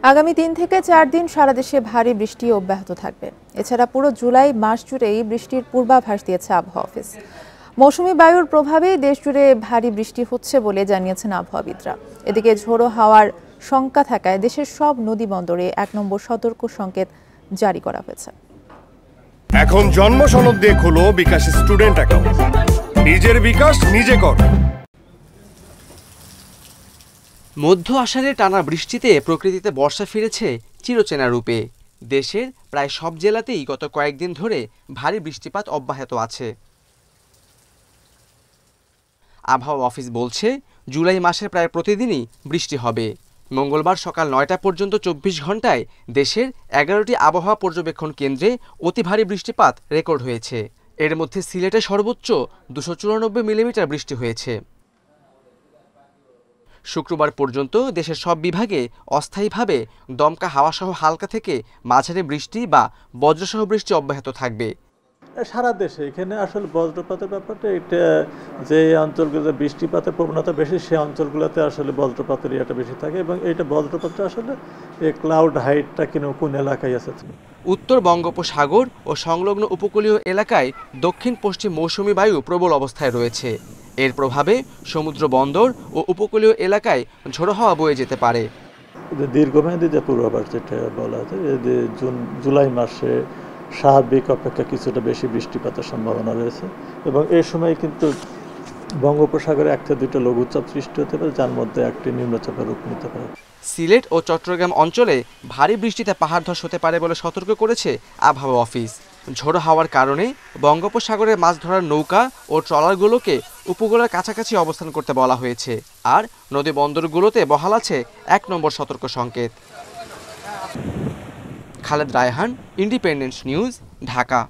আগামী 3 থেকে 4 দিন সারা দেশে ভারী বৃষ্টি অব্যাহত থাকবে। এছাড়া পুরো জুলাই মাস জুড়েই বৃষ্টির পূর্বাভাস দিয়েছে আবহাওয়া অফিস। মৌসুমী বায়ুর প্রভাবেই দেশ জুড়ে ভারী বৃষ্টি হচ্ছে বলে জানিয়েছেন আবহাওয়াবিদরা। এদিকে ঝোড়ো হাওয়ার শঙ্কা থাকায় দেশের সব নদী বন্দরে 1 নম্বর সতর্ক সংকেত জারি করা হয়েছে। এখন জন্ম সনদ দিয়ে খোলো বিকাশ স্টুডেন্ট অ্যাকাউন্ট। নিজের বিকাশ নিজে কর। মধ্য আষাঢ়ে টানা বৃষ্টিতে প্রকৃতিতে বর্ষা ফিরেছে চিরচেনা রূপে। দেশের প্রায় সব জেলাতেই গত কয়েকদিন ধরে ভারী বৃষ্টিপাত অব্যাহত আছে। আবহাওয়া অফিস বলছে, জুলাই মাসের প্রায় প্রতিদিনই বৃষ্টি হবে। মঙ্গলবার সকাল 9টা পর্যন্ত 24 ঘন্টায় দেশের 11টি আবহাওয়া পর্যবেক্ষণ কেন্দ্রে অতি ভারী বৃষ্টিপাত রেকর্ড হয়েছে। এর মধ্যে সিলেটে সর্বোচ্চ 294 মিলিমিটার বৃষ্টি হয়েছে। শুক্রবার পর্যন্ত দেশের সব বিভাগে অস্থায়ীভাবে দমকা হাওয়াসহ হালকা থেকে মাঝারি বৃষ্টি বা বজ্রসহ বৃষ্টি অব্যাহত থাকবে। সারা দেশে এখানে আসলে বজ্রপাতের ব্যাপারটা এটা যে অঞ্চলগুলোতে বৃষ্টিপাতের প্রবণতা বেশি সেই অঞ্চলগুলোতে আসলে বজ্রপাতের ইয়েটা বেশি থাকে এবং এইটা বজ্রপাতটা আসলে এই ক্লাউড হাইটটা কোন এলাকায় আছে। উত্তর বঙ্গোপসাগর ও সংলগ্ন উপকূলীয় এলাকায় দক্ষিণ পশ্চিম মৌসুমী বায়ু প্রবল অবস্থায় রয়েছে। এর প্রভাবে সমুদ্র বন্দর ও উপকূলীয় এলাকায় ঝোড়ো হাওয়া বয়ে যেতে পারে। দীর্ঘমেয়াদী যে পূর্বাভাস যেটা বলা আছে যে জুলাই মাসে স্বাভাবিক অপেক্ষা কিছুটা বেশি বৃষ্টিপাতের সম্ভাবনা রয়েছে এবং এই সময় কিন্তু বঙ্গোপসাগরে 1 থেকে 2টা লঘুচাপ সৃষ্টি হতে পারে, যার মধ্যে একটি নিম্নচাপের রূপ নিতে পারে। সিলেট ও চট্টগ্রাম অঞ্চলে ভারী বৃষ্টিতে পাহাড় ধস হতে পারে বলে সতর্ক করেছে আবহাওয়া অফিস। ঝোড়ো হাওয়ার কারণে বঙ্গোপসাগরে মাছ ধরার নৌকা ও ট্রলারগুলোকে উপকূলের কাছাকাছি অবস্থান করতে বলা হয়েছে। আর নদী বন্দরগুলোতে বহাল আছে 1 নম্বর সতর্ক সংকেত। Khaled Raihan, independent news, Dhaka.